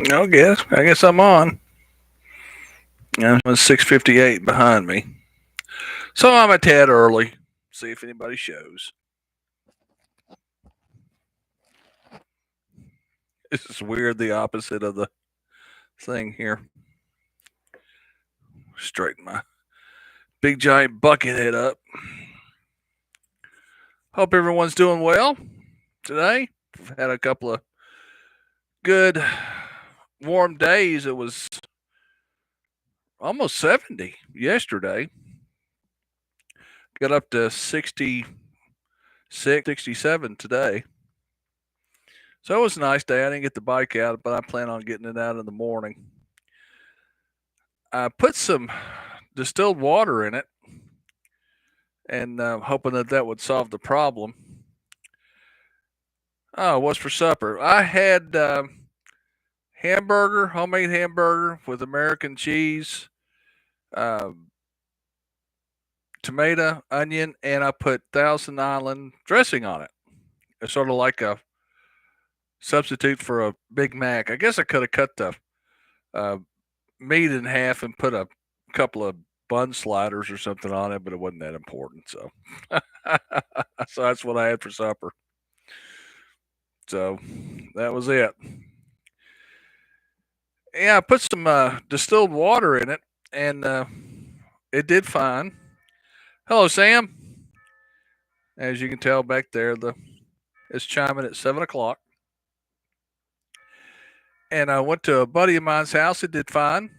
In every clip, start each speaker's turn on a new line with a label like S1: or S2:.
S1: I guess I'm on. It's 6:58 behind me, so I'm a tad early. See if anybody shows. This is weird. The opposite of the thing here. Straighten my big giant bucket head up. Hope everyone's doing well today. We've had a couple of good warm days. It was almost 70 yesterday. Got up to 66, 67 today. So it was a nice day. I didn't get the bike out, but I plan on getting it out in the morning. I put some distilled water in it and hoping that would solve the problem. Oh, what's for supper? I had hamburger, homemade hamburger with American cheese, uh, tomato, onion, and I put Thousand Island dressing on it. It's sort of like a substitute for a Big Mac. I guess I could have cut the uh, meat in half and put a couple of bun sliders or something on it, but it wasn't that important. So, so that's what I had for supper. So that was it. Yeah, I put some distilled water in it, and it did fine. Hello, Sam. As you can tell back there, it's chiming at 7 o'clock. And I went to a buddy of mine's house. It did fine,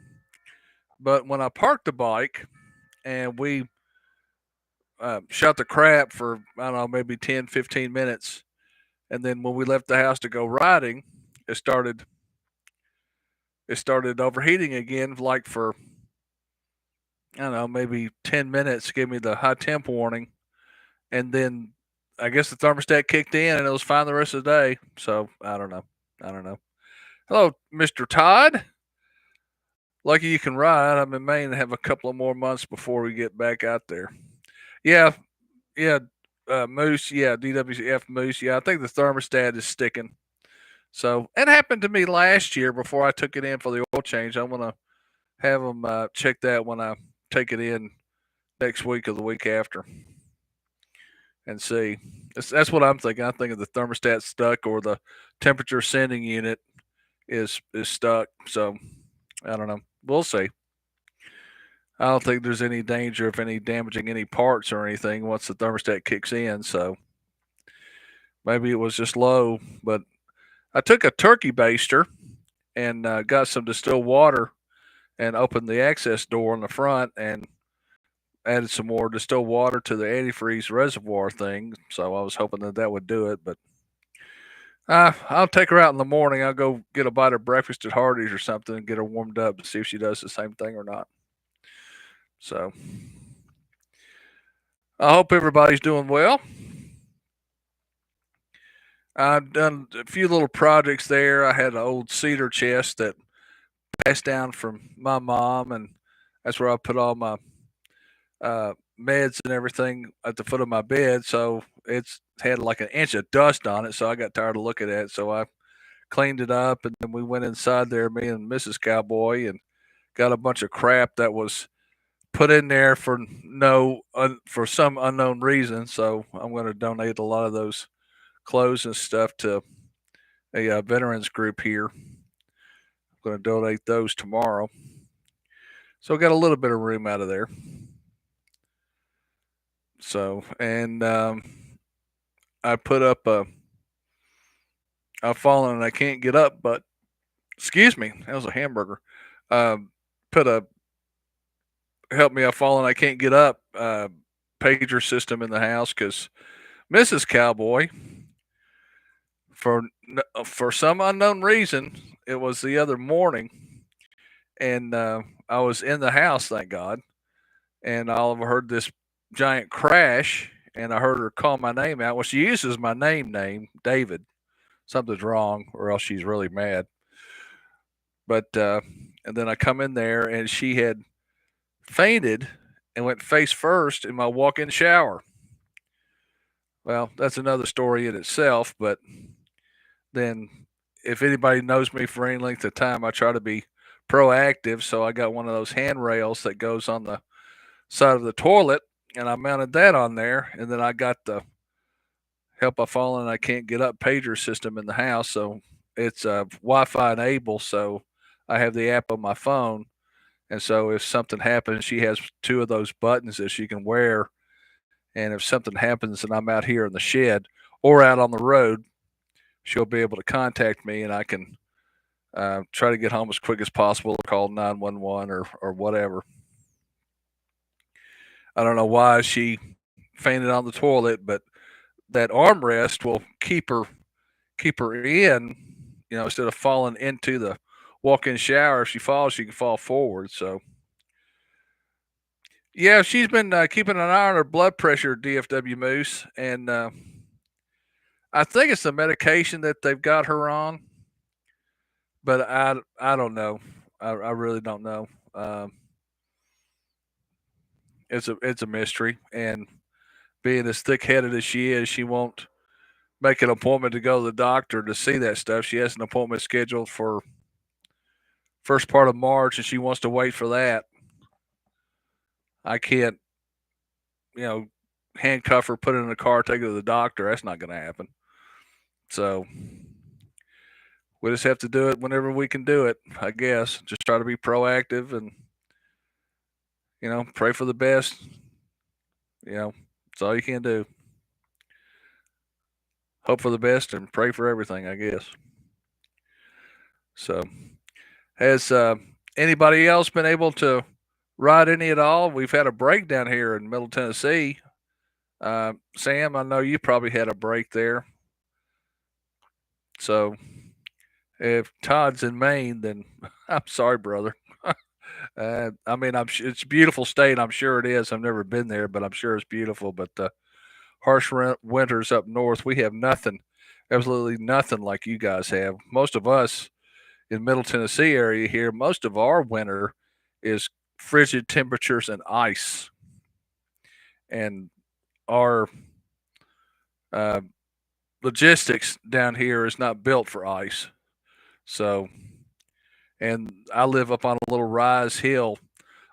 S1: but when I parked the bike and we shot the crap for I don't know maybe 10, 15 minutes, and then when we left the house to go riding, it started it started overheating again, like for I don't know maybe 10 minutes. Gave me the high temp warning, and then I guess the thermostat kicked in and it was fine the rest of the day. So I don't know. I don't know. Hello, Mr. Todd. Lucky you can ride. I'm in Maine and have a couple of more months before we get back out there. Yeah, yeah, Moose. Yeah, DWF Moose. Yeah, I think the thermostat is sticking. So it happened to me last year before I took it in for the oil change. I'm gonna have them check that when I take it in next week or the week after and see. That's what I'm thinking. I think the thermostat stuck or the temperature sending unit is stuck. So I don't know. We'll see. I don't think there's any danger of any damaging any parts or anything once the thermostat kicks in. So maybe it was just low. But I took a turkey baster and got some distilled water and opened the access door in the front and added some more distilled water to the antifreeze reservoir thing. So I was hoping that would do it. But I'll take her out in the morning. I'll go get a bite of breakfast at Hardee's or something and get her warmed up to see if she does the same thing or not. So I hope everybody's doing well. I've done a few little projects there. I had an old cedar chest that passed down from my mom, and that's where I put all my meds and everything at the foot of my bed. So it's had like an inch of dust on it. So I got tired of looking at it. So I cleaned it up, and then we went inside there, me and Mrs. Cowboy, and got a bunch of crap that was put in there for for some unknown reason. So I'm going to donate a lot of those clothes and stuff to a veterans group here. I'm going to donate those tomorrow. So I got a little bit of room out of there. So and I put up I've fallen and I can't get up, but excuse me, that was a hamburger. Put a help me, I've fallen, I can't get up pager system in the house because Mrs. Cowboy, for for some unknown reason, it was the other morning, and I was in the house, thank God, and all of I heard this giant crash, and I heard her call my name out. Well, she uses my name, David. Something's wrong, or else she's really mad. But and then I come in there, and she had fainted and went face first in my walk-in shower. Well, that's another story in itself. But then if anybody knows me for any length of time, I try to be proactive. So I got one of those handrails that goes on the side of the toilet, and I mounted that on there. And then I got the help I fallen I can't get up pager system in the house. So it's Wi-Fi enabled. So I have the app on my phone. And so if something happens, she has two of those buttons that she can wear. And if something happens and I'm out here in the shed or out on the road, she'll be able to contact me and I can try to get home as quick as possible or call 911 or whatever. I don't know why she fainted on the toilet, but that armrest will keep her in, instead of falling into the walk-in shower. If she falls, she can fall forward. So yeah, she's been keeping an eye on her blood pressure, DFW Moose, and I think it's the medication that they've got her on, but I don't know. I really don't know. Um, it's a mystery, and being as thick-headed as she is, she won't make an appointment to go to the doctor to see that stuff. She has an appointment scheduled for first part of March, and she wants to wait for that. I can't, you know, handcuff her, put her in a car, take her to the doctor. That's not going to happen. So we just have to do it whenever we can do it, I guess. Just try to be proactive and, pray for the best. That's all you can do. Hope for the best and pray for everything, I guess. So, has anybody else been able to ride any at all? We've had a break down here in Middle Tennessee. Sam, I know you probably had a break there. So, if Todd's in Maine, then I'm sorry, brother. I mean, it's a beautiful state. I'm sure it is. I've never been there, but I'm sure it's beautiful. But harsh winters up north, we have nothing, absolutely nothing like you guys have. Most of us in Middle Tennessee area here, most of our winter is frigid temperatures and ice, and our uh, logistics down here is not built for ice. So, and I live up on a little rise hill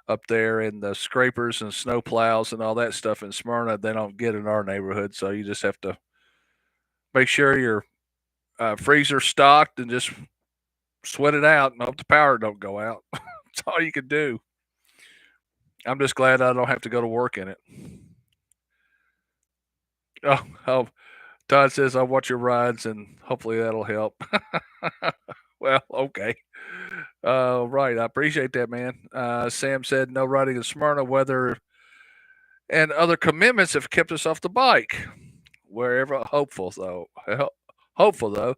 S1: up there, and the scrapers and snow plows and all that stuff in Smyrna, they don't get in our neighborhood. So you just have to make sure your freezer stocked and just sweat it out and hope the power don't go out. That's all you can do. I'm just glad I don't have to go to work in it. Oh, Todd says I'll watch your rides and hopefully that'll help. Well, okay. Right. I appreciate that, man. Sam said no riding in Smyrna. Weather and other commitments have kept us off the bike. Wherever hopeful though. Hopeful though.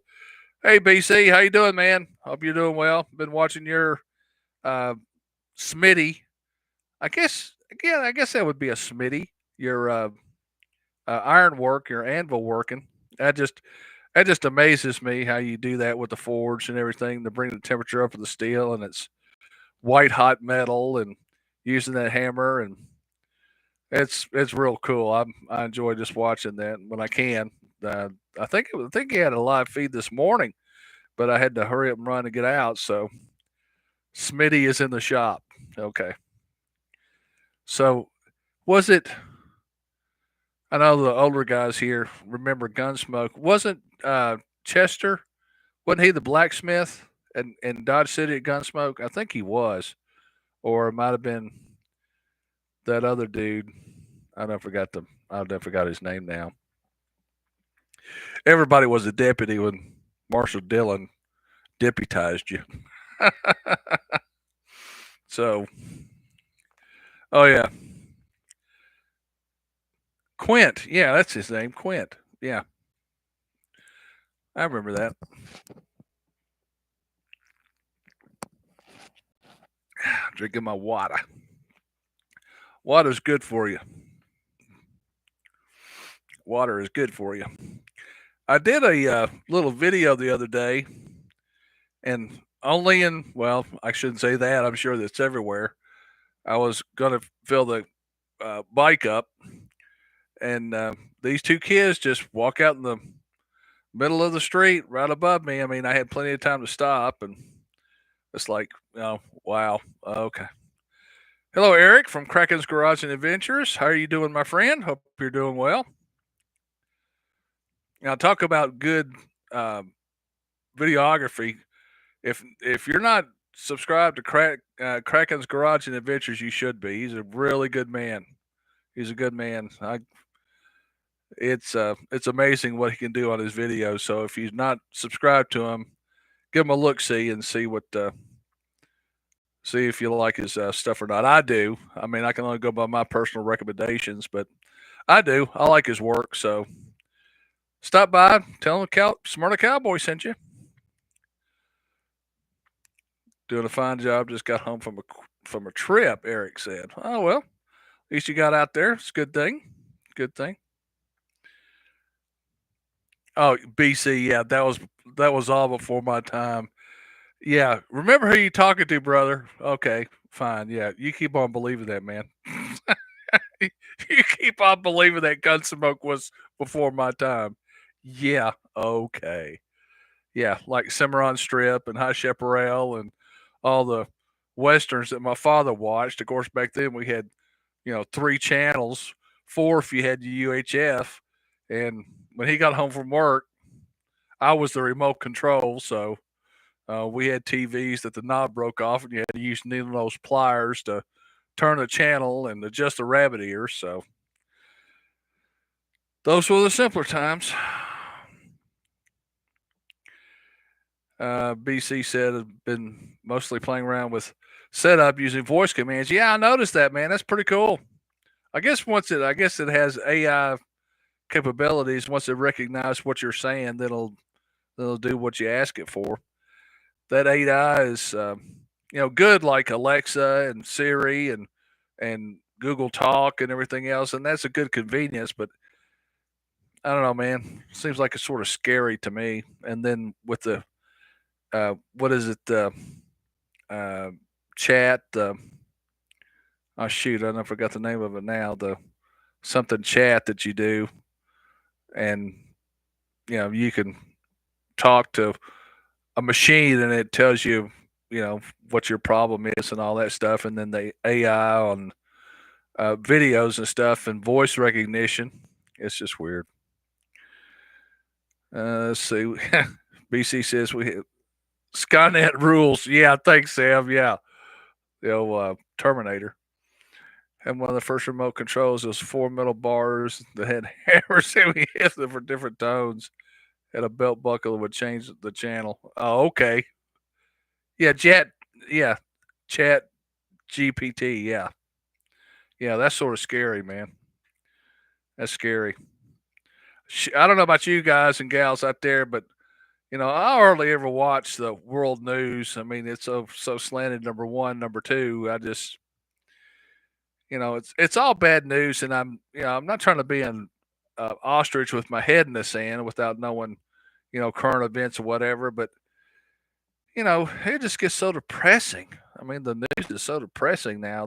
S1: Hey BC, how you doing, man? Hope you're doing well. Been watching your uh, Smitty. I guess that would be a Smitty. Your iron work, your anvil working. That just that just amazes me how you do that with the forge and everything to bring the temperature up of the steel, and it's white hot metal and using that hammer, and it's real cool. I enjoy just watching that when I can. Uh, I think he had a live feed this morning, but I had to hurry up and run to get out. So Smitty is in the shop. Okay. So was it? I know the older guys here remember Gunsmoke. Wasn't Chester? Wasn't he the blacksmith in Dodge City at Gunsmoke? I think he was, or it might have been that other dude. I don't forgot his name now. Everybody was a deputy when Marshall Dillon deputized you. So, oh yeah, Quint. Yeah, that's his name, Quint. Yeah, I remember that. Drinking my water. Water's good for you. Water is good for you. I did a little video the other day, and only in, well, I shouldn't say that. I'm sure that's everywhere. I was going to fill the bike up, and these two kids just walk out in the middle of the street, right above me. I mean, I had plenty of time to stop, and it's like, oh, wow, okay. Hello, Eric from Kraken's Garage and Adventures. How are you doing, my friend? Hope you're doing well. Now, talk about good videography. If you're not subscribed to Kraken's Garage and Adventures, you should be. He's a really good man. He's a good man. It's amazing what he can do on his videos. So if you're not subscribed to him, give him a look see and see if you like his stuff or not. I do. I mean, I can only go by my personal recommendations, but I do. I like his work. So stop by, tell him Smarter Cowboy sent you. Doing a fine job. Just got home from a trip. Eric said. Oh well, at least you got out there. It's a good thing. Good thing. Oh, BC. Yeah, that was all before my time. Yeah, remember who you talking to, brother? Okay, fine. Yeah, you keep on believing that, man. You keep on believing that Gunsmoke was before my time. Yeah, okay. Yeah, like Cimarron Strip and High Chaparral and all the westerns that my father watched. Of course, back then we had, three channels, four if you had the UHF. And when he got home from work, I was the remote control, so we had TVs that the knob broke off, and you had to use needle nose pliers to turn a channel and adjust the rabbit ears. So those were the simpler times. BC said I've been mostly playing around with setup using voice commands. Yeah, I noticed that, man. That's pretty cool. I guess it has AI capabilities. Once it recognizes what you're saying, then it'll do what you ask it for. That AI is, good like Alexa and Siri and Google Talk and everything else, and that's a good convenience. But I don't know, man. Seems like it's sort of scary to me. And then with the what is it? Uh, chat. Oh shoot, I forgot the name of it now. The something chat that you do, and you can talk to a machine, and it tells you, what your problem is and all that stuff. And then the AI on videos and stuff and voice recognition. It's just weird. Let's see. BC says we Skynet rules. Yeah, thanks, Sam. Yeah, Terminator. And one of the first remote controls was four metal bars that had hammers, and we hit them for different tones. Had a belt buckle that would change the channel. Oh, okay. Yeah, Yeah, chat GPT. Yeah, yeah. That's sort of scary, man. That's scary. I don't know about you guys and gals out there, but I hardly ever watch the world news. I mean, it's so slanted. Number one, number two. I just, it's all bad news, and I'm not trying to be an ostrich with my head in the sand without knowing, current events or whatever. But it just gets so depressing. I mean, the news is so depressing now.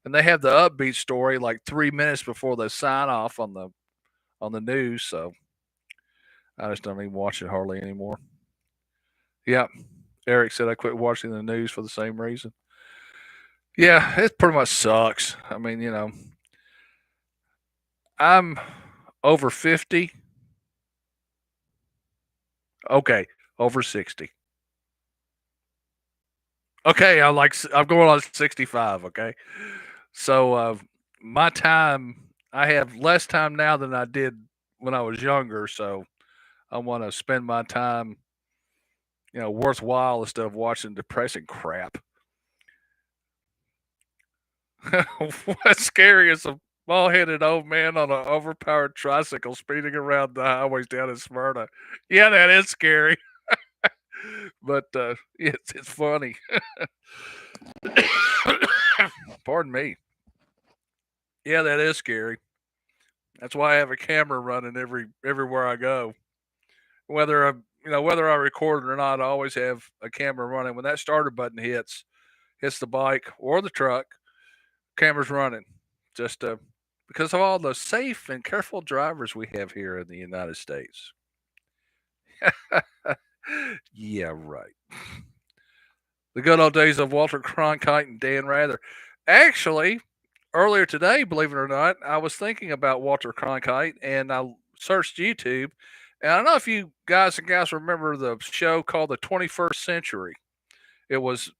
S1: And they have the upbeat story like 3 minutes before they sign off on the news. So I just don't even watch it hardly anymore. Yeah, Eric said I quit watching the news for the same reason. Yeah, it pretty much sucks. I mean, I'm over 50. Okay, over 60. Okay, I'm going on 65. Okay, so my time, I have less time now than I did when I was younger. So I want to spend my time, worthwhile instead of watching depressing crap. What's scary is a bald-headed old man on an overpowered tricycle speeding around the highways down in Smyrna. Yeah, that is scary, but it's funny. Pardon me. Yeah, that is scary. That's why I have a camera running everywhere I go. Whether I record it or not, I always have a camera running. When that starter button hits the bike or the truck, camera's running. Just because of all the safe and careful drivers we have here in the United States. Yeah, right. The good old days of Walter Cronkite and Dan Rather. Actually, earlier today, believe it or not, I was thinking about Walter Cronkite and I searched YouTube. And I don't know if you guys and gals remember the show called The 21st Century. It was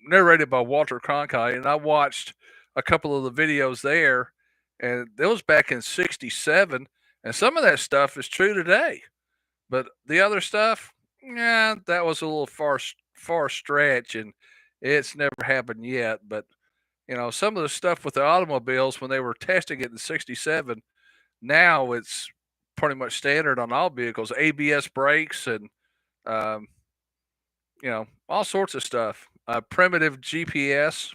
S1: narrated by Walter Cronkite, and I watched a couple of the videos there, and it was back in '67. And some of that stuff is true today, but the other stuff, yeah, that was a little far stretch, and it's never happened yet. But some of the stuff with the automobiles when they were testing it in '67, now it's pretty much standard on all vehicles, ABS brakes and um, all sorts of stuff. Primitive GPS,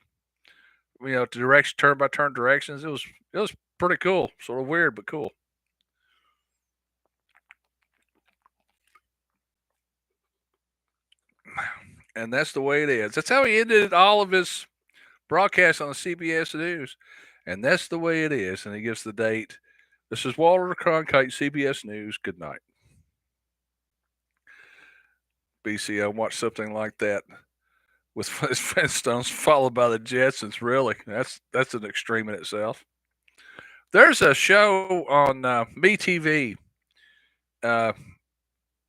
S1: direction turn by turn directions. It was pretty cool, sort of weird but cool. And that's the way it is. That's how he ended all of his broadcasts on the CBS News. And that's the way it is. And he gives the date. This is Walter Cronkite, CBS News. Good night. BC, I watched something like that with Flintstones, followed by the Jetsons. Really, that's an extreme in itself. There's a show on MeTV. Uh,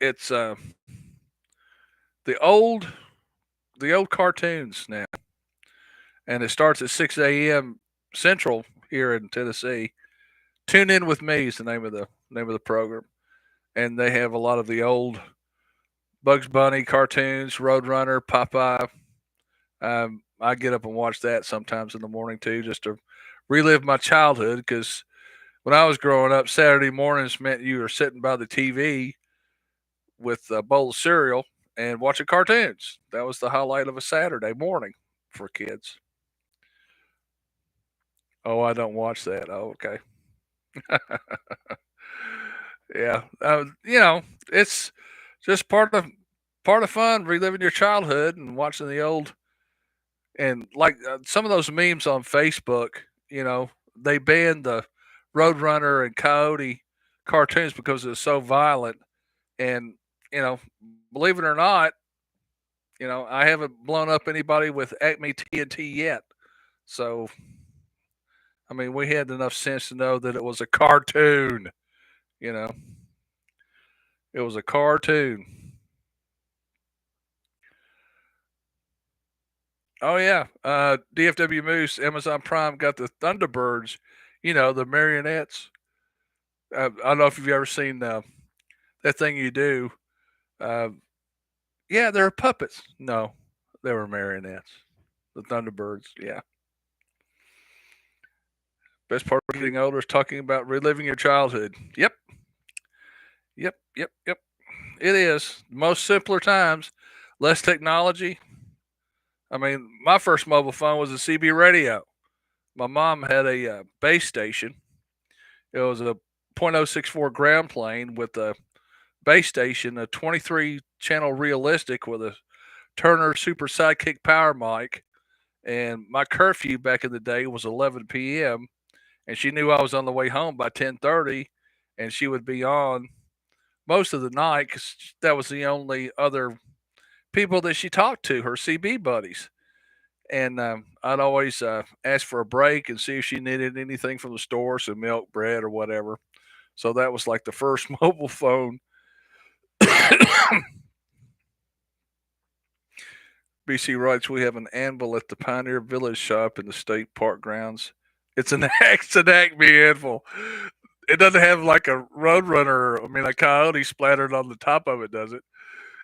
S1: it's the old the old cartoons now, and it starts at 6 a.m. Central here in Tennessee. Tune in with me is the name of the program, and they have a lot of the old Bugs Bunny cartoons, Roadrunner, Popeye. I get up and watch that sometimes in the morning too, just to relive my childhood. Because when I was growing up, Saturday mornings meant you were sitting by the TV with a bowl of cereal and watching cartoons. That was the highlight of a Saturday morning for kids. Oh, I don't watch that. Oh, okay. Yeah. It's just part of fun, reliving your childhood and watching the old and like some of those memes on Facebook. They banned the Roadrunner and Coyote cartoons because it was so violent. And you know, believe it or not, I haven't blown up anybody with Acme TNT yet. So, I mean, we had enough sense to know that it was a cartoon. You know, it was a cartoon. Oh yeah, DFW Moose, Amazon Prime got the Thunderbirds. The marionettes. I don't know if you've ever seen that thing you do. Uh, yeah, they're puppets. No, they were marionettes. The Thunderbirds. Yeah. Best part of getting older is talking about reliving your childhood. Yep. Yep. Yep. Yep. It is. Most simpler times, less technology. I mean, my first mobile phone was a CB radio. My mom had a base station. It was a .064 ground plane with a base station, a 23 channel realistic with a Turner Super Sidekick power mic. And my curfew back in the day was 11 p.m. And she knew I was on the way home by 10:30, and she would be on most of the night because that was the only other people that she talked to, her CB buddies. And I'd always ask for a break and see if she needed anything from the store, some milk, bread, or whatever. So that was like the first mobile phone. BC writes, we have an anvil at the Pioneer Village shop in the state park grounds. It's an it's an Acme anvil. It doesn't have like a roadrunner. I mean, a coyote splattered on the top of it, does it?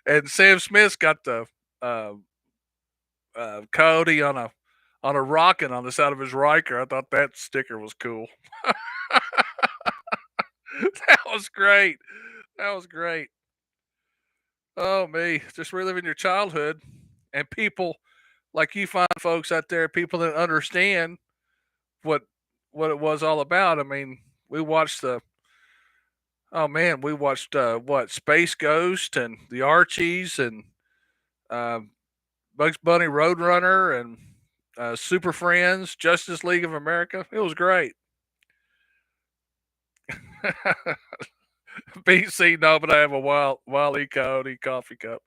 S1: And Sam Smith's got the uh, coyote on a rocket on the side of his Riker. I thought that sticker was cool. That was great. That was great. Oh me, just reliving your childhood and people like you find folks out there, people that understand what what it was all about. I mean, we watched the oh man, we watched what Space Ghost and the Archies and uh, Bugs Bunny Roadrunner and Super Friends, Justice League of America. It was great. BC, no, but I have a Wild E. Coyote coffee cup.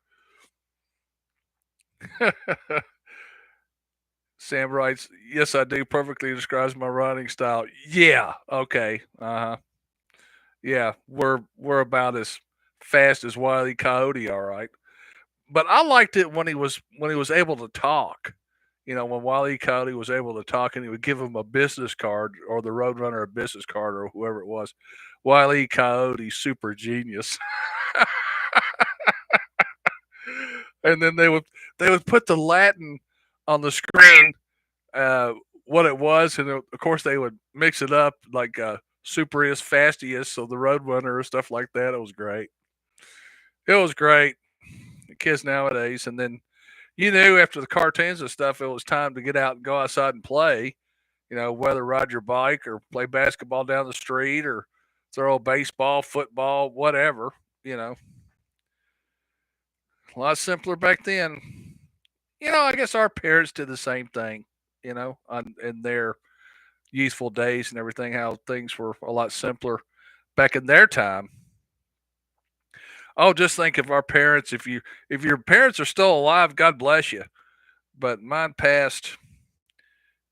S1: Sam writes, "Yes, I do. Perfectly describes my writing style." Yeah. Okay. Uh huh. Yeah, we're about as fast as Wile E. Coyote. All right. But I liked it when he was able to talk. You know, when Wile E. Coyote was able to talk, and he would give him a business card, or the Roadrunner a business card, or whoever it was. Wile E. Coyote, super genius. And then they would put the Latin on the screen, uh, what it was, and of course they would mix it up like Superius Fastius, so the Roadrunner or stuff like that. It was great. It was great. The kids nowadays, and then you knew after the cartoons and stuff, it was time to get out and go outside and play. You know, whether ride your bike or play basketball down the street or throw a baseball, football, whatever. You know, a lot simpler back then. You know, I guess our parents did the same thing. You know, in their youthful days and everything, how things were a lot simpler back in their time. Oh, just think of our parents. If your parents are still alive, God bless you. But mine passed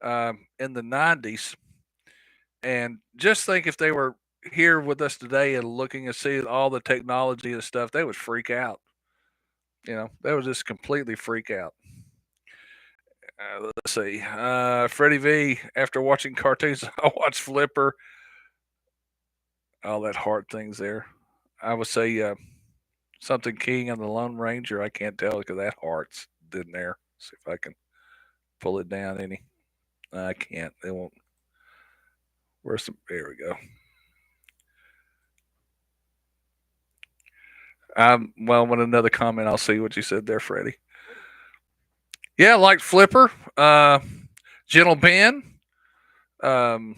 S1: in the '90s, and just think if they were here with us today and looking and see all the technology and stuff, they would freak out. You know, they would just completely freak out. Let's see. Freddie V. After watching cartoons, I watched Flipper. All that heart things there. I would say something King on the Lone Ranger. I can't tell because that heart's in there. See if I can pull it down any. I can't. They won't. Where's the? There we go. Well, with another comment, I'll see what you said there, Freddie. Yeah, I liked Flipper, Gentle Ben, um,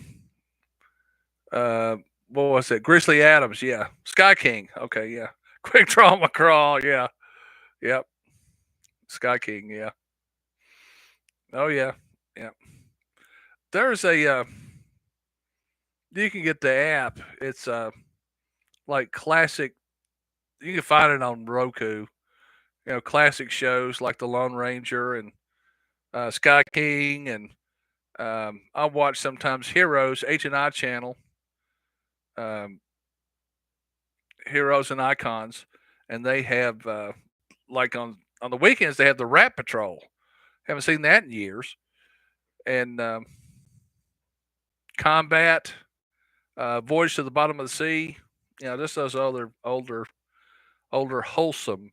S1: uh, what was it? Grizzly Adams, yeah. Sky King, okay, yeah. Quick Draw McCraw, yeah. Yep. Sky King, yeah. Oh, yeah. Yeah. There's you can get the app. It's like classic, you can find it on Roku. You know, classic shows like The Lone Ranger and Sky King, and I watch sometimes Heroes, H&I channel, um, Heroes and Icons, and they have like on the weekends they have the Rat Patrol. Haven't seen that in years. And Combat, Voyage to the Bottom of the Sea. You know, just those older wholesome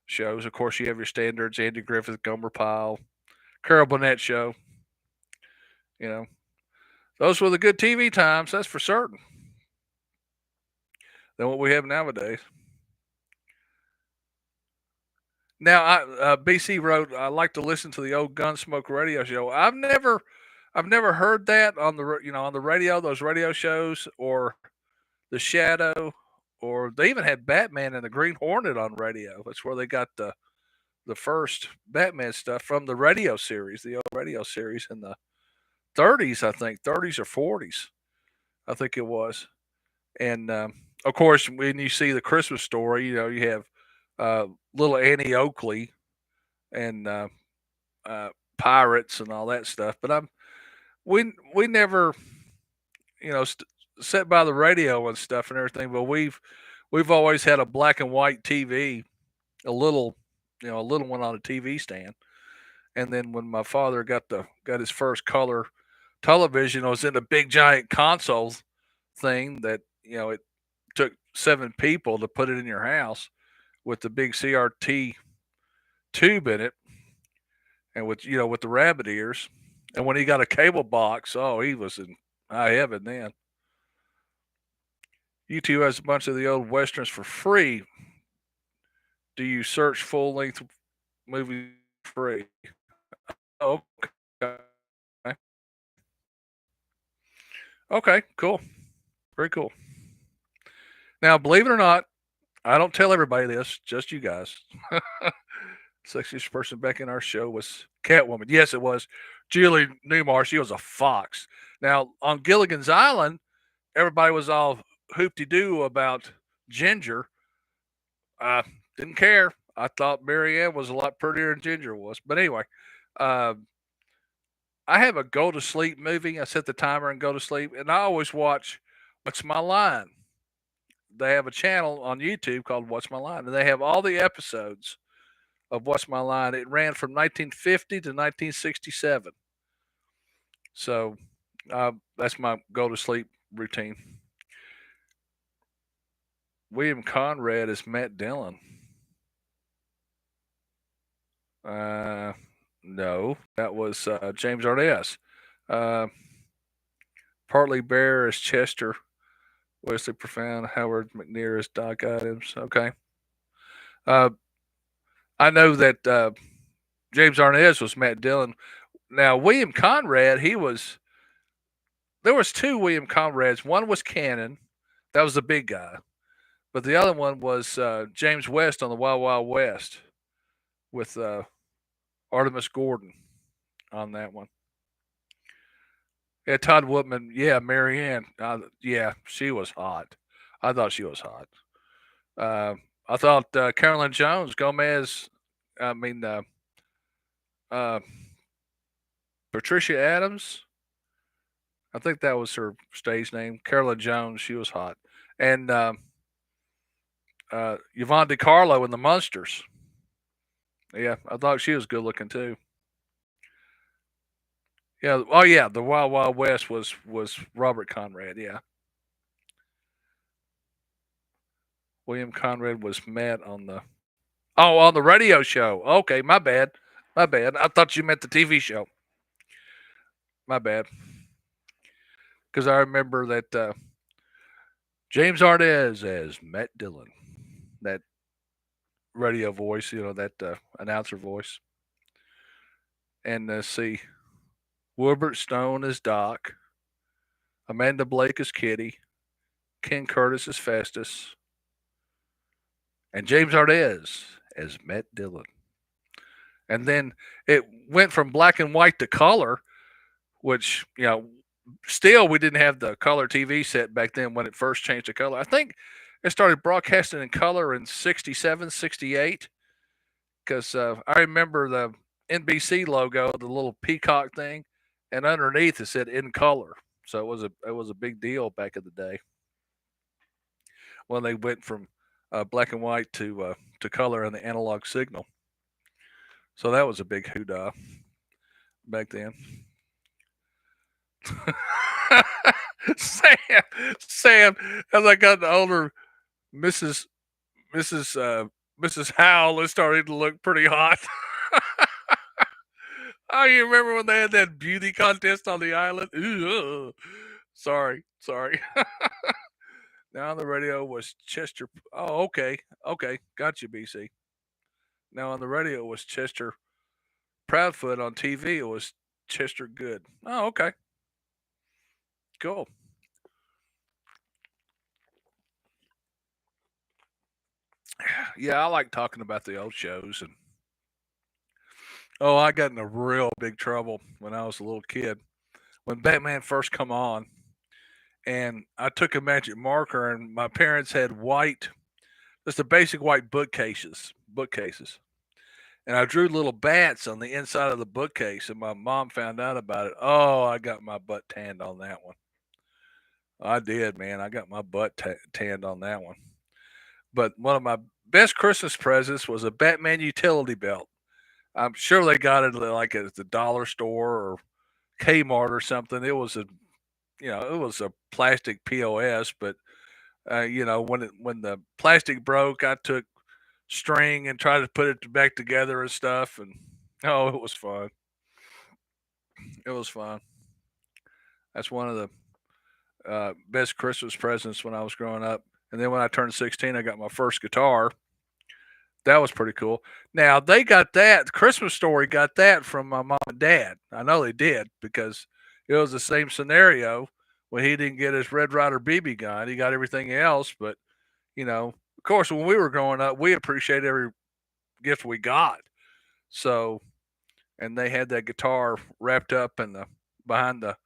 S1: shows. Of course, you have your standards: Andy Griffith, Gomer Pyle, Carol Burnett show. You know, those were the good TV times. That's for certain. Than what we have nowadays. Now, BC wrote, I like to listen to the old Gunsmoke radio show. I've never heard that on on the radio, those radio shows, or the Shadow, or they even had Batman and the Green Hornet on radio. That's where they got the first Batman stuff from the radio series, the old radio series in the '30s, I think, '30s or '40s, I think it was. And of course, when you see the Christmas Story, you know you have little Annie Oakley and uh, pirates and all that stuff. But we never sat by the radio and stuff and everything. But we've always had a black and white TV, a little a little one on a TV stand. And then when my father got his first color television, it was in a big giant console thing that it took 7 people to put it in your house with the big CRT tube in it, and with the rabbit ears. And when he got a cable box, oh, he was in high heaven then. YouTube has a bunch of the old westerns for free. Do you search full length movies free? Oh, okay. Okay, cool. Very cool. Now, believe it or not, I don't tell everybody this, just you guys. Sexiest person back in our show was Catwoman. Yes, it was Julie Newmar. She was a fox. Now, on Gilligan's Island, everybody was all hoop de doo about Ginger, I didn't care. I thought Marianne was a lot prettier than Ginger was. But anyway, uh, I have a go to sleep movie. I set the timer and go to sleep, and I always watch What's My Line. They have a channel on YouTube called What's My Line, and they have all the episodes of What's My Line. It ran from 1950 to 1967. So that's my go to sleep routine. William Conrad is Matt Dillon. Uh, no, that was James Arness. Uh, Partly Bear is Chester. Wesley Profound. Howard McNear is Doc Adams. Okay. Uh, I know that James Arness was Matt Dillon. Now William Conrad, he was. There was two William Conrads. One was Cannon. That was the big guy. But the other one was James West on the Wild Wild West with Artemis Gordon on that one. Yeah, Todd Woodman. Yeah, Marianne. Yeah, she was hot. I thought she was hot. Uh, I thought Carolyn Jones, Gomez. I mean, uh, Patricia Adams. I think that was her stage name. Carolyn Jones. She was hot. And Yvonne DiCarlo in the Munsters. Yeah, I thought she was good looking too. Yeah. Oh yeah, the Wild Wild West was Robert Conrad. Yeah. William Conrad was Matt on the on the radio show. Okay, my bad. My bad. I thought you meant the TV show. My bad. Because I remember that James Arnez as Matt Dillon, that radio voice, that announcer voice. And see, Wilbert Stone as Doc, Amanda Blake as Kitty, Ken Curtis as Festus, and James Arnez as Matt Dillon. And then it went from black and white to color, which, still we didn't have the color TV set back then when it first changed to color. I think it started broadcasting in color in 67, 68, because I remember the NBC logo, the little peacock thing, and underneath it said in color. So it was a big deal back in the day when they went from black and white to color in the analog signal. So that was a big hoorah back then. Sam, Sam, as I got older, Mrs. Mrs. Mrs. Howell is starting to look pretty hot. Oh, you remember when they had that beauty contest on the island? Ooh, sorry, sorry. Now on the radio was Chester. Oh, okay, okay, got you, BC. Now on the radio was Chester Proudfoot. On TV, it was Chester Good. Oh, okay, cool. Yeah, I like talking about the old shows. And I got in a real big trouble when I was a little kid when Batman first come on, and I took a magic marker, and my parents had white, just the basic white bookcases, and I drew little bats on the inside of the bookcase, and my mom found out about it. Oh, I got my butt tanned on that one. I did, man. I got my butt tanned on that one. But one of my best Christmas presents was a Batman utility belt. I'm sure they got it like at the dollar store or Kmart or something. It was a plastic POS, but when the plastic broke, I took string and tried to put it back together and stuff, and it was fun. It was fun. That's one of the best Christmas presents when I was growing up. And then when I turned 16, I got my first guitar. That was pretty cool. Now they got that. The Christmas Story got that from my mom and dad. I know they did because it was the same scenario when he didn't get his Red Ryder BB gun. He got everything else, but of course, when we were growing up, we appreciated every gift we got. So, and they had that guitar wrapped up in the behind the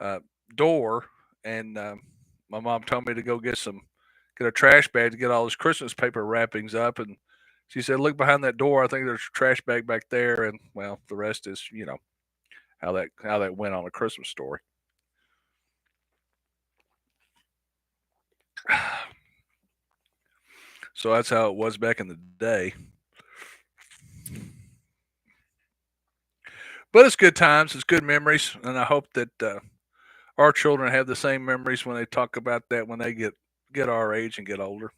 S1: uh, door, and my mom told me to go get some get a trash bag to get all his Christmas paper wrappings up. And she said, "Look behind that door. I think there's a trash bag back there." And well, the rest is how that went on A Christmas Story. So that's how it was back in the day. But it's good times. It's good memories, and I hope that our children have the same memories when they talk about that when they get our age and get older.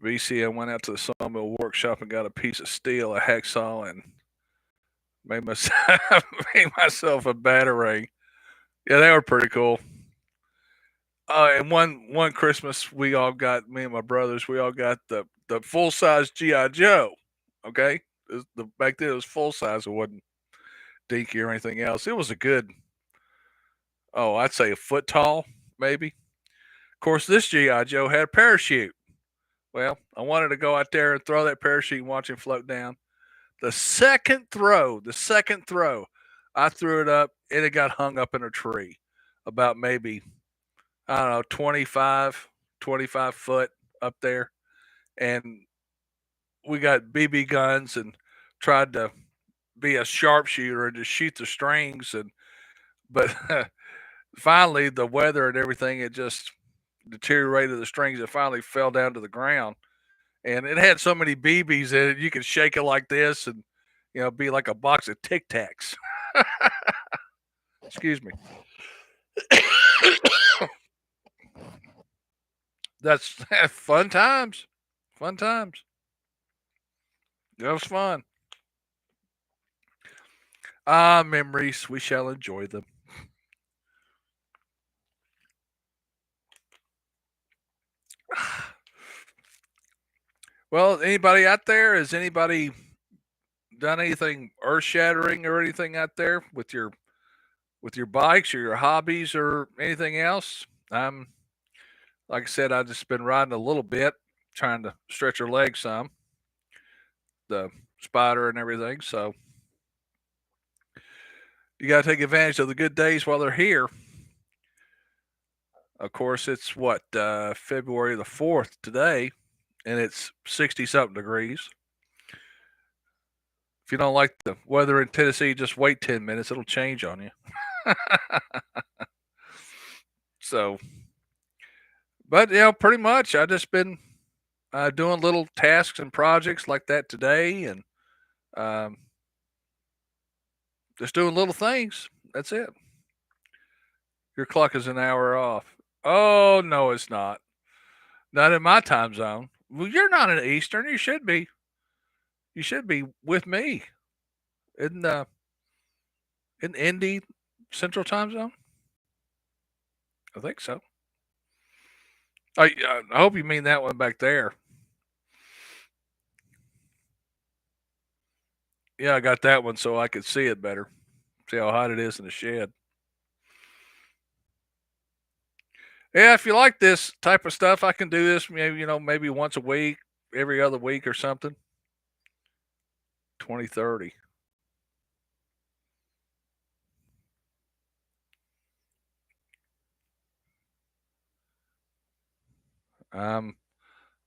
S1: VC, I went out to the sawmill workshop and got a piece of steel, a hacksaw, and made myself made myself a batarang. Yeah, they were pretty cool. And one Christmas, we all got me and my brothers. We all got the full size GI Joe. Okay, back then it was full size. It wasn't dinky or anything else. It was a good, I'd say a foot tall, maybe. Of course, this GI Joe had a parachute. Well, I wanted to go out there and throw that parachute and watch him float down. The second throw, I threw it up and it got hung up in a tree, about maybe I don't know 25 foot up there, and we got BB guns and tried to be a sharpshooter and just shoot the strings and but finally the weather and everything it just deteriorated the strings. It finally fell down to the ground, and it had so many BBs in it you could shake it like this and be like a box of Tic Tacs. Excuse me. That's fun times. Fun times. That was fun. Ah, memories. We shall enjoy them. Well, anybody out there? Has anybody done anything earth shattering or anything out there with your bikes or your hobbies or anything else? Like I said, I've just been riding a little bit, trying to stretch her legs some, the spider and everything. So you got to take advantage of the good days while they're here. Of course, it's what February the 4th today, and it's 60 something degrees. If you don't like the weather in Tennessee, just wait 10 minutes; it'll change on you. So, but pretty much, I just been doing little tasks and projects like that today, and um, just doing little things. That's it. Your clock is an hour off. Oh no, it's not. Not in my time zone. Well, you're not in Eastern. You should be. You should be with me in Indy Central Time Zone. I think so. I hope you mean that one back there. Yeah, I got that one so I could see it better. See how hot it is in the shed. Yeah, if you like this type of stuff, I can do this maybe once a week, every other week or something. 2030. I'm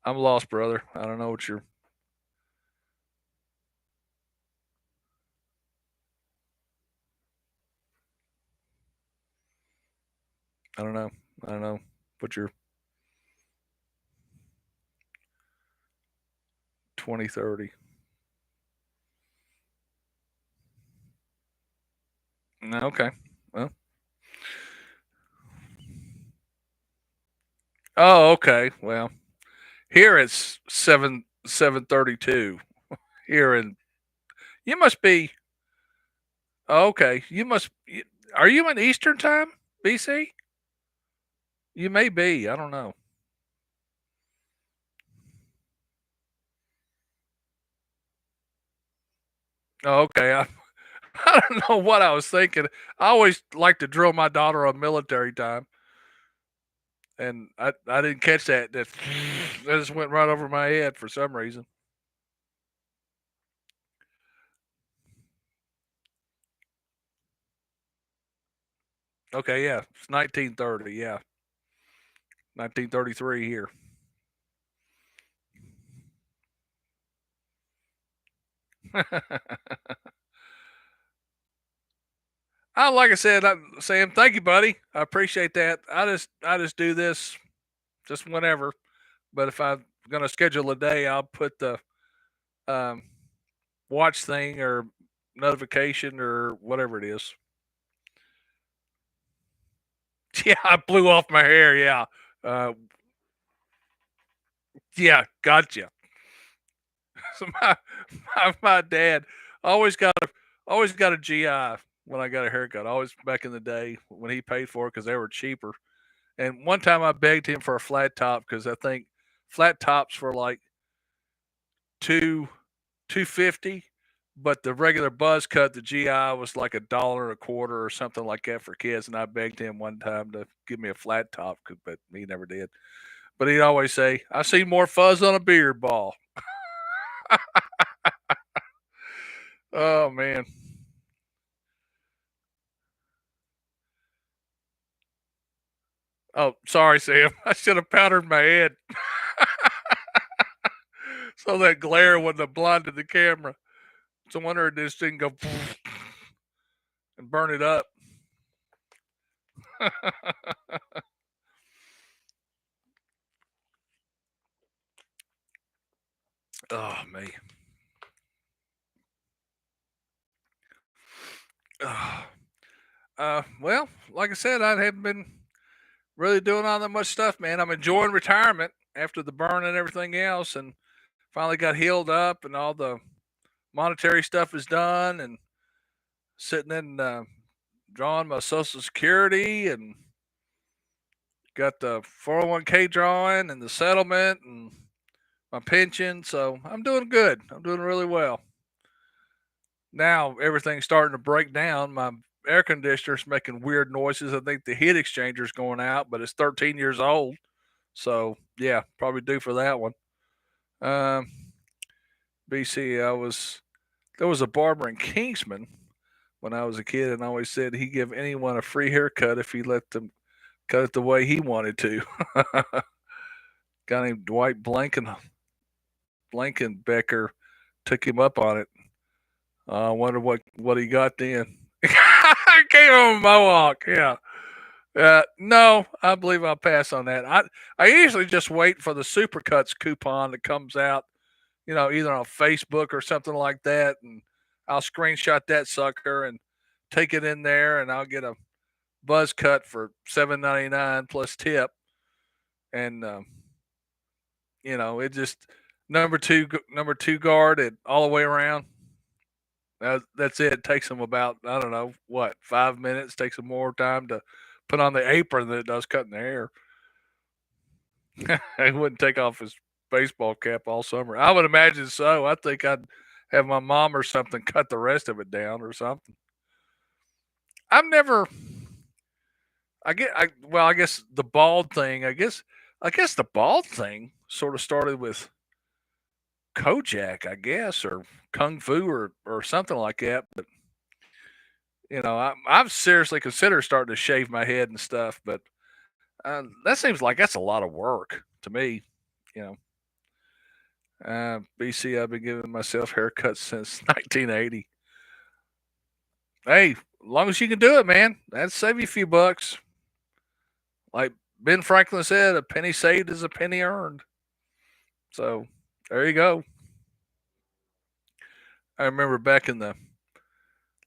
S1: I'm lost, brother. I don't know what you're. I don't know. I don't know what you're. 2030. No, okay. Well. Oh, okay. Well, here it's 7:32. Here in you must be. Oh, okay. Are you in Eastern time, BC? You may be. I don't know. Oh, okay. I don't know what I was thinking. I always like to drill my daughter on military time, and I didn't catch that. That just went right over my head for some reason. Okay, yeah, it's 1930. Yeah, 1933 here. Like I said, Sam, thank you, buddy. I appreciate that. I just do this just whenever. But if I'm gonna schedule a day, I'll put the um, watch thing or notification or whatever it is. Yeah, I blew off my hair. Yeah, uh, yeah, gotcha. So my dad always got a GI when I got a haircut. Always back in the day when he paid for it because they were cheaper. And one time I begged him for a flat top because I think flat tops for like two 250, but the regular buzz cut, the GI was like $1 a quarter or something like that for kids. And I begged him one time to give me a flat top, but he never did. But he'd always say, "I see more fuzz on a beard ball." Oh man. Oh, sorry, Sam. I should have powdered my head so that glare wouldn't have blinded the camera. So I wonder if this didn't go and burn it up. Oh man. Oh. Well, like I said, I haven't been really doing all that much stuff, man. I'm enjoying retirement after the burn and everything else, and finally got healed up, and all the monetary stuff is done, and sitting in drawing my Social Security, and got the 401k drawing, and the settlement, and my pension. So I'm doing good. I'm doing really well. Now everything's starting to break down. My air conditioner's making weird noises. I think the heat exchanger's going out, but it's 13 years old. So yeah, probably due for that one. Um, BC, there was a barber in Kingsman when I was a kid, and I always said he'd give anyone a free haircut if he let them cut it the way he wanted to. Guy named Dwight Blankenbecker took him up on it. I wonder what he got then. I came on a Mohawk, yeah. No, I believe I'll pass on that. I usually just wait for the Supercuts coupon that comes out, either on Facebook or something like that, and I'll screenshot that sucker and take it in there, and I'll get a buzz cut for $7.99 plus tip, and it just number two guard it all the way around. That's it. It takes them about, I don't know what, 5 minutes. Takes them more time to put on the apron than it does cutting the hair. He wouldn't take off his baseball cap all summer. I would imagine so. I think I'd have my mom or something cut the rest of it down or something. I've never. I guess the bald thing. I guess the bald thing sort of started with Kojak, I guess, or Kung Fu or something like that. But I've seriously considered starting to shave my head and stuff. But that seems like that's a lot of work to me. You know, BC, I've been giving myself haircuts since 1980. Hey, as long as you can do it, man, that'd save you a few bucks. Like Ben Franklin said, a penny saved is a penny earned. So there you go. I remember back in the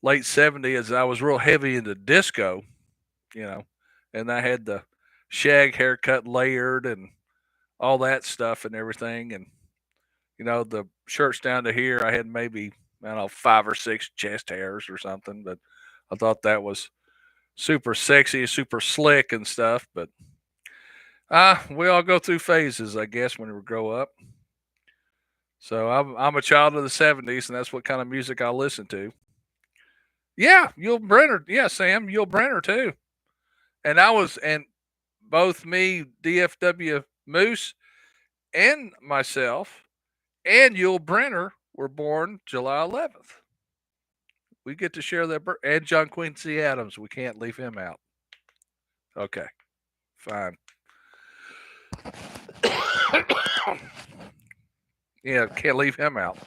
S1: late 70s, I was real heavy into disco, you know, and I had the shag haircut layered and all that stuff and everything. And, the shirts down to here, I had maybe, I don't know, 5 or 6 chest hairs or something, but I thought that was super sexy, super slick and stuff. But we all go through phases, I guess, when we grow up. So I'm a child of the '70s, and that's what kind of music I listen to. Yeah, Yul Brenner. Yeah, Sam, Yul Brenner too. And both me, DFW Moose, and myself, and Yul Brenner were born July 11th. We get to share that, and John Quincy Adams. We can't leave him out. Okay, fine. Yeah, can't leave him out.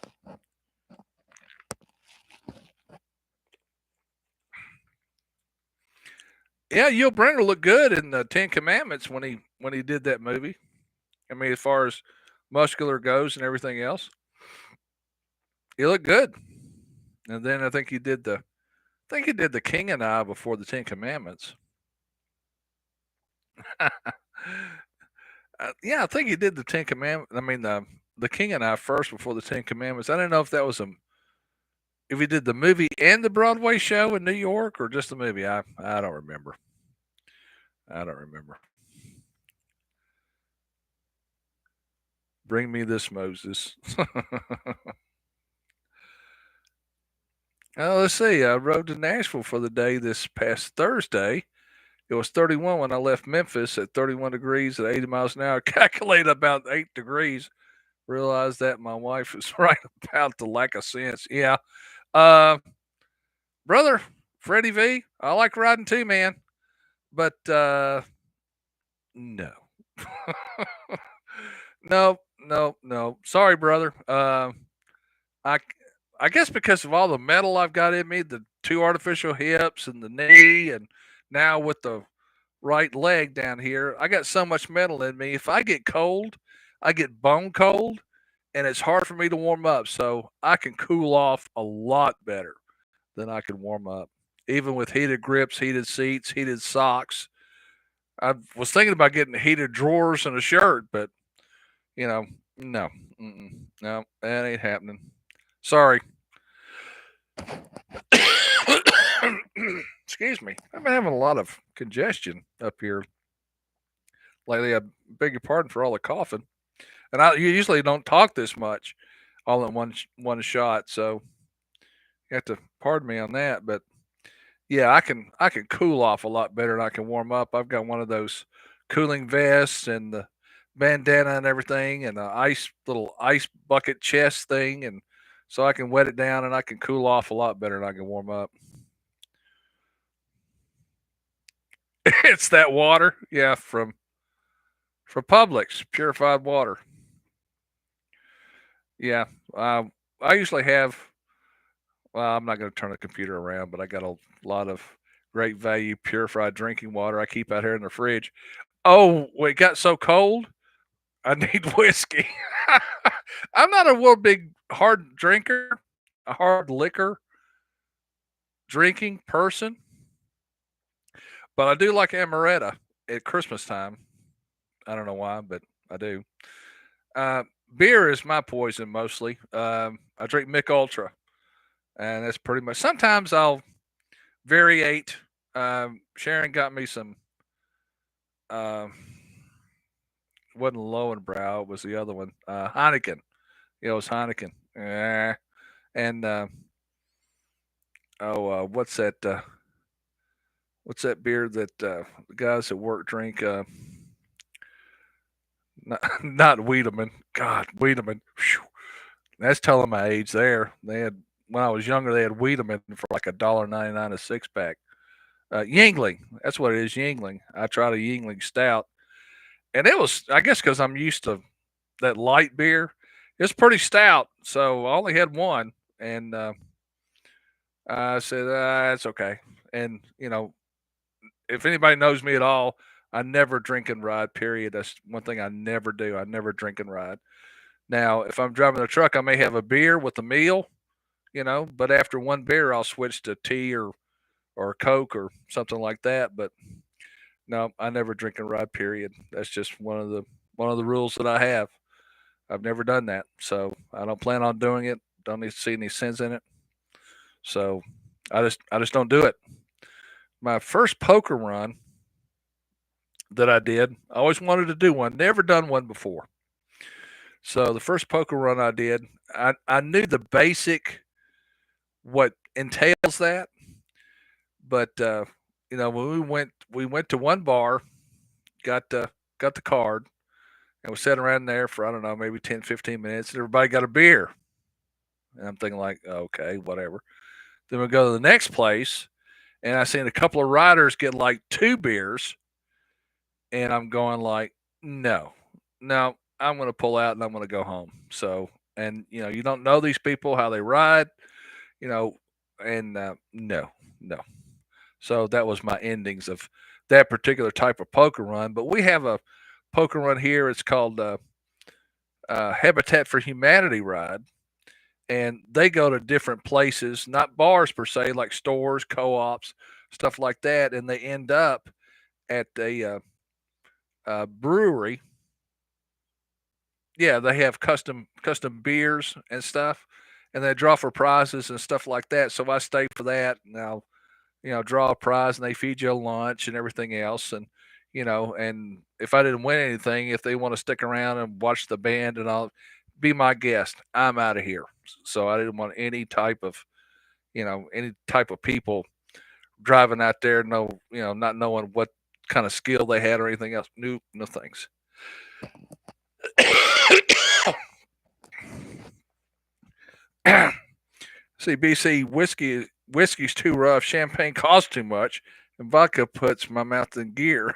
S1: Yeah, Yul Brynner looked good in the Ten Commandments when he did that movie. I mean, as far as muscular goes and everything else, he looked good. And then I think he did the King and I before the Ten Commandments. Yeah, I think he did the Ten Commandments. I mean, the King and I first before the Ten Commandments. I don't know if that was if he did the movie and the Broadway show in New York or just the movie. I don't remember. I don't remember. Bring me this Moses. Let's see. I rode to Nashville for the day this past Thursday. It was 31 when I left Memphis at 31 degrees at 80 miles an hour. Calculated about 8 degrees. Realized that my wife was right about the lack of sense. Yeah. Uh, brother, Freddie V, I like riding too, man. But no. No, no, no. Sorry, brother. I I guess because of all the metal I've got in me, the two artificial hips and the knee, and now with the right leg down here, I got so much metal in me. If I get cold, I get bone cold, and it's hard for me to warm up. So I can cool off a lot better than I can warm up, even with heated grips, heated seats, heated socks. I was thinking about getting heated drawers and a shirt, but no, no, that ain't happening. Sorry. Excuse me. I've been having a lot of congestion up here lately. I beg your pardon for all the coughing, and I usually don't talk this much all in one shot. So you have to pardon me on that. But yeah, I can cool off a lot better than I can warm up. I've got one of those cooling vests and the bandana and everything, and the little ice bucket chest thing, and so I can wet it down and I can cool off a lot better than I can warm up. It's that water, yeah, from Publix, purified water. Yeah, I usually have. Well, I'm not going to turn the computer around, but I got a lot of great value purified drinking water I keep out here in the fridge. Oh, when it got so cold, I need whiskey. I'm not a real big hard drinker, a hard liquor drinking person, but I do like amaretto at Christmas time. I don't know why, but I do. Uh, Beer is my poison mostly. I drink Mick Ultra, and that's pretty much. Sometimes I'll variate. Sharon got me some. Um, wasn't Lowenbrow, it was the other one. Heineken. Yeah, it was Heineken. And what's that? What's that beer that the guys at work drink? Not Wiedemann. God, Wiedemann. Whew. That's telling my age there. They had when I was younger, they had Wiedemann for like $1.99 a six pack. Yingling, that's what it is. Yingling. I tried a Yingling stout, and it was, I guess, because I'm used to that light beer. It's pretty stout, so I only had one, and I said, "It's okay." And if anybody knows me at all, I never drink and ride. Period. That's one thing I never do. I never drink and ride. Now, if I'm driving the truck, I may have a beer with a meal, but after one beer, I'll switch to tea or Coke or something like that. But no, I never drink and ride. Period. That's just one of the rules that I have. I've never done that, so I don't plan on doing it. Don't need to see any sense in it. So I just don't do it. My first poker run that I did, I always wanted to do one. Never done one before. So the first poker run I did, I knew the basic what entails that, but when we went to one bar, got the card, and we sat around there for, I don't know, maybe 10, 15 minutes, and everybody got a beer. And I'm thinking like, okay, whatever. Then we go to the next place, and I seen a couple of riders get like two beers, and I'm going like, no, no, I'm going to pull out and I'm going to go home. So, and you don't know these people, how they ride, you know, and no, no. So that was my endings of that particular type of poker run. But we have a poker run here. It's called Habitat for Humanity ride, and they go to different places, not bars per se, like stores, co-ops, stuff like that, and they end up at a brewery. Yeah, they have custom beers and stuff, and they draw for prizes and stuff like that. So I stay for that, and I'll draw a prize, and they feed you a lunch and everything else, and and if I didn't win anything, if they want to stick around and watch the band and I'll be my guest, I'm out of here. So I didn't want any type of people driving out there, not knowing what kind of skill they had or anything else. No thanks. See, BC whiskey's too rough, champagne costs too much, and vodka puts my mouth in gear.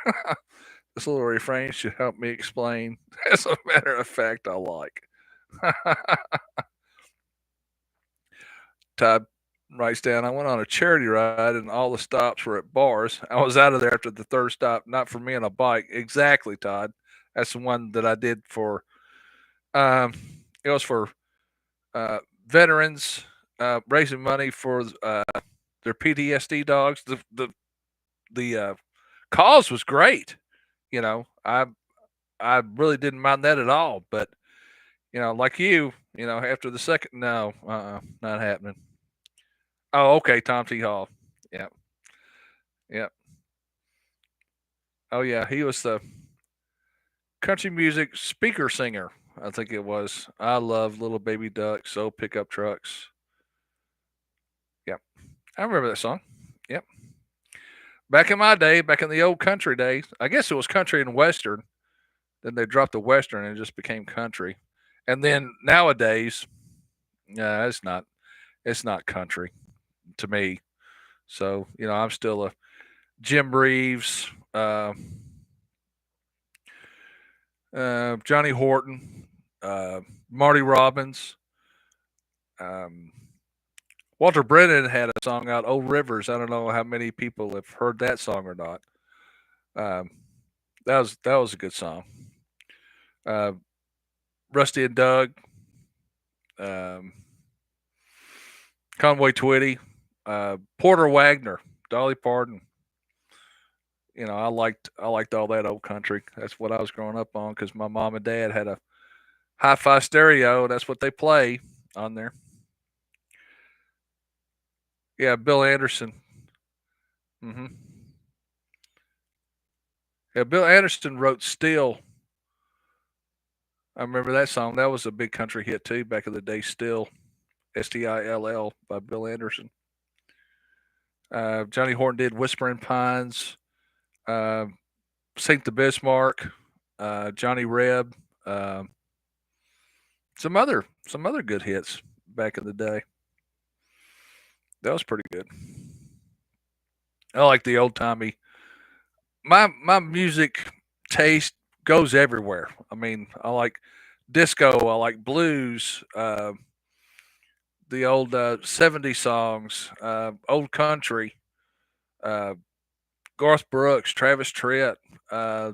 S1: This little refrain should help me explain. As a matter of fact, I like. Todd writes down, I went on a charity ride and all the stops were at bars. I was out of there after the third stop, not for me on a bike. Exactly, Todd. That's the one that I did for, um, it was for uh, veterans, raising money for their PTSD dogs. The cause was great. You know, I really didn't mind that at all. But like after the second, no, not happening. Oh, okay, Tom T. Hall. Yeah, yeah. Oh, yeah. He was the country music speaker singer. I think it was. I love Little Baby Ducks, old pickup trucks. Yep, I remember that song. Yep. Back in my day, back in the old country days, I guess it was country and western. Then they dropped the western and it just became country. And then nowadays, yeah, it's not country to me. So I'm still a Jim Reeves, Johnny Horton, Marty Robbins. Um, Walter Brennan had a song out, "Old Rivers." I don't know how many people have heard that song or not. Um, that was a good song. Uh, Rusty and Doug, um, Conway Twitty, Porter Wagner, Dolly Parton. I liked all that old country. That's what I was growing up on because my mom and dad had a hi-fi stereo. That's what they play on there. Yeah, Bill Anderson. hmm Yeah, Bill Anderson wrote "Still." I remember that song. That was a big country hit too back in the day. "Still," Still by Bill Anderson. Johnny Horton did "Whispering Pines," uh, "Saint the Bismarck," Johnny Reb, uh, some other good hits back in the day. That was pretty good. I like the old timey. My music taste goes everywhere. I mean, I like disco. I like blues. The old '70s songs. Old country. Uh, Garth Brooks, Travis Tritt. Uh,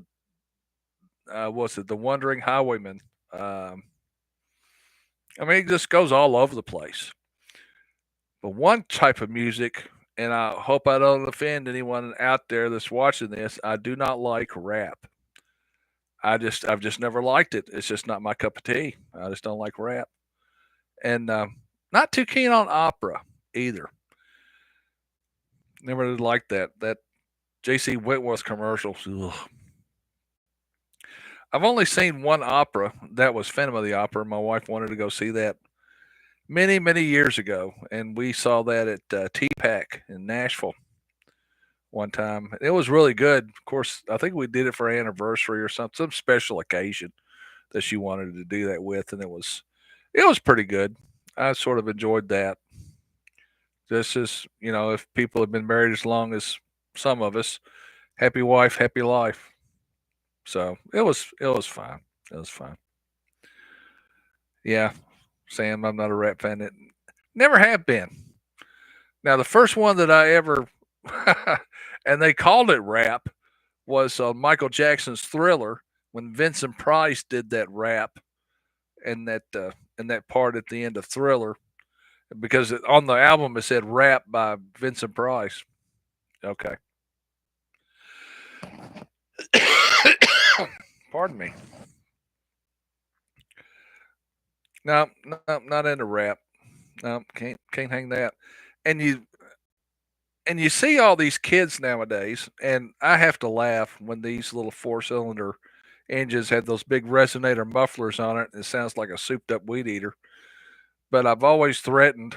S1: what's it? The Wandering Highwayman. Um, I mean, it just goes all over the place. But one type of music, and I hope I don't offend anyone out there that's watching this, I do not like rap. I've just never liked it. It's just not my cup of tea. I just don't like rap, and not too keen on opera either. Never did like that J.C. Whitworth commercials. Ugh. I've only seen one opera. That was Phantom of the Opera. My wife wanted to go see that many many years ago, and we saw that at T-Pack in Nashville one time. It was really good. Of course, I think we did it for an anniversary or some special occasion that she wanted to do that with, and it was pretty good. I sort of enjoyed that. This is if people have been married as long as some of us, happy wife, happy life. So it was fine. That was fun. Yeah, Sam, I'm not a rap fan. Never have been. Now, the first one that I ever, and they called it rap, was Michael Jackson's Thriller when Vincent Price did that rap in that part at the end of Thriller because on the album it said rap by Vincent Price. Okay. Pardon me. No, no, not into rap. No, can't hang that. And you see all these kids nowadays, and I have to laugh when these little four-cylinder engines have those big resonator mufflers on it. And it sounds like a souped-up weed eater. But I've always threaten's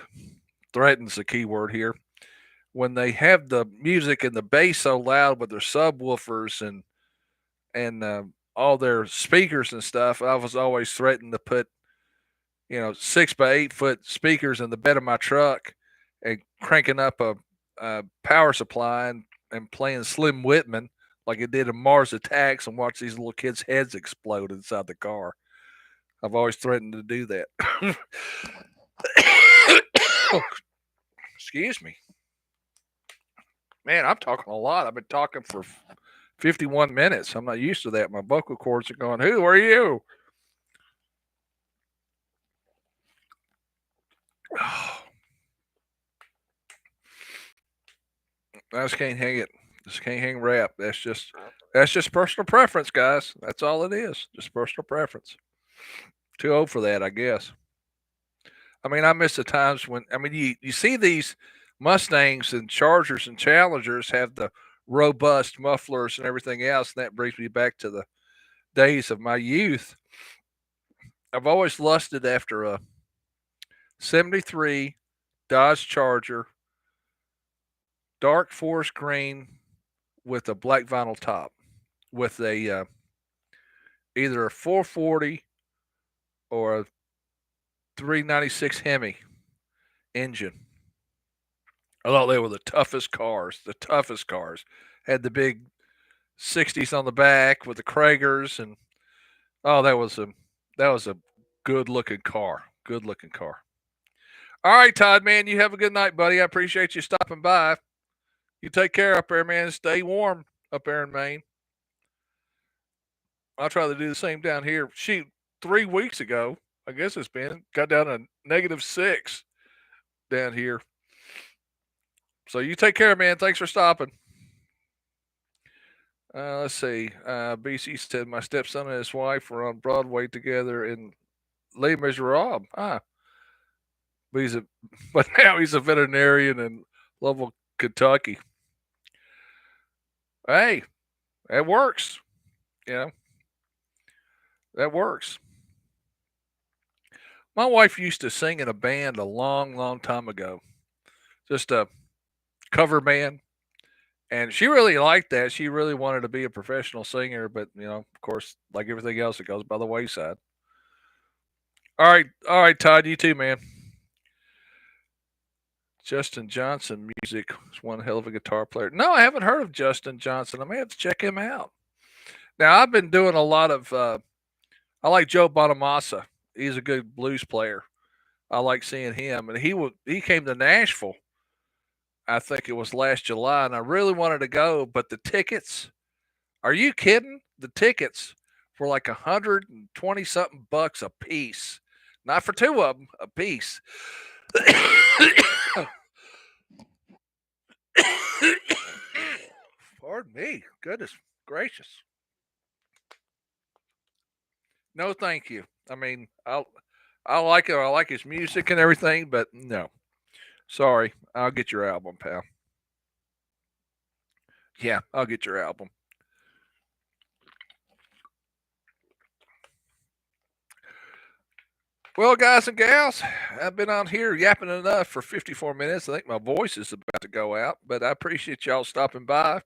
S1: the key word here. When they have the music and the bass so loud with their subwoofers and all their speakers and stuff, I was always threatened to put 6 by 8 foot speakers in the bed of my truck and cranking up a power supply and playing Slim Whitman like it did in Mars Attacks and watch these little kids' heads explode inside the car. I've always threatened to do that. Excuse me. Man, I'm talking a lot. I've been talking for 51 minutes. I'm not used to that. My vocal cords are going, who are you? I just can't hang it. Just can't hang rap. That's just personal preference, guys. That's all it is. Just personal preference. Too old for that, I guess. I mean, I miss the times when you see these Mustangs and Chargers and Challengers have the robust mufflers and everything else, and that brings me back to the days of my youth. I've always lusted after a 73 Dodge Charger, dark forest green with a black vinyl top, with a either a 440 or a 396 Hemi engine. I thought they were the toughest cars. The toughest cars had the big 60s on the back with the Kragers, and oh, that was a good looking car. Good looking car. All right, Todd, man, you have a good night, buddy. I appreciate you stopping by. You take care up there, man. Stay warm up there in Maine. I'll try to do the same down here. Shoot, 3 weeks ago, I guess it's been, got down to -6 down here. So you take care, man. Thanks for stopping. Let's see. BC said my stepson and his wife were on Broadway together in Les Miserables. But but now he's a veterinarian in Louisville, Kentucky. Hey, that works. You know, that works. My wife used to sing in a band a long, long time ago. Just a cover band. And she really liked that. She really wanted to be a professional singer, but of course, like everything else, it goes by the wayside. All right, Todd, you too, man. Justin Johnson music is one hell of a guitar player. No, I haven't heard of Justin Johnson. I may have to check him out. Now, I've been doing a lot of. I like Joe Bonamassa. He's a good blues player. I like seeing him, and he came to Nashville. I think it was last July, and I really wanted to go, but the tickets. Are you kidding? The tickets were like $120 something a piece. Not for two of them, a piece. Pardon me. Goodness gracious. No, thank you. I mean, I like it. I like his music and everything, but no. Sorry. I'll get your album, pal. Yeah, I'll get your album. Well, guys and gals, I've been on here yapping enough for 54 minutes. I think my voice is about to go out, but I appreciate y'all stopping by.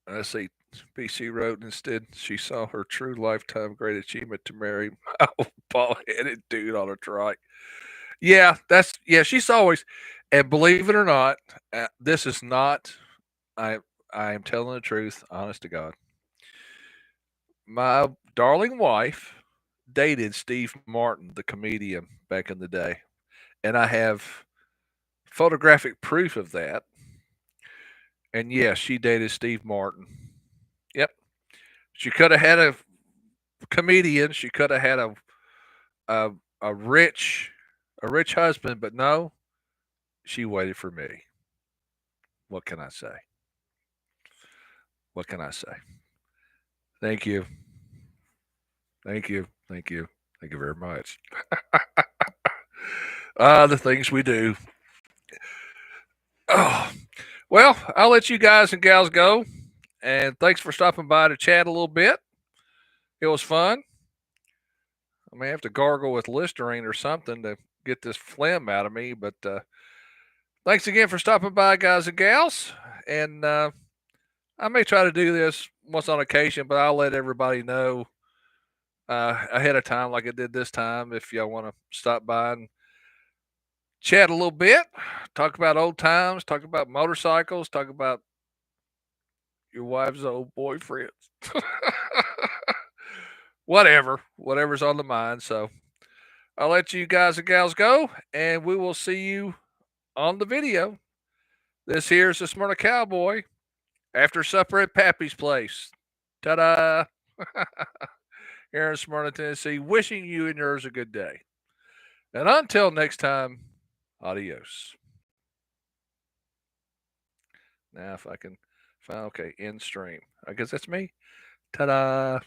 S1: Let's see. BC wrote instead she saw her true lifetime great achievement to marry a bald headed dude on a trike. Yeah, she's always, and believe it or not, this is not. I I am telling the truth, honest to God. My darling wife dated Steve Martin, the comedian, back in the day, and I have photographic proof of that. And yes, she dated Steve Martin. Yep, she could have had a comedian. She could have had a a rich a rich husband, but no, she waited for me. What can I say? What can I say? Thank you. Thank you. Thank you. Thank you very much. The things we do. Oh, well, I'll let you guys and gals go. And thanks for stopping by to chat a little bit. It was fun. I may have to gargle with Listerine or something to get this phlegm out of me. But thanks again for stopping by, guys and gals. And I may try to do this once on occasion, but I'll let everybody know ahead of time, like I did this time, if y'all want to stop by and chat a little bit, talk about old times, talk about motorcycles, talk about your wife's old boyfriends. Whatever's on the mind. So I'll let you guys and gals go, and we will see you on the video. This here's the Smyrna Cowboy after supper at Pappy's place. Ta da! Here in Smyrna, Tennessee, wishing you and yours a good day. And until next time, adios. Now, if I can find, okay, end stream. I guess that's me. Ta da!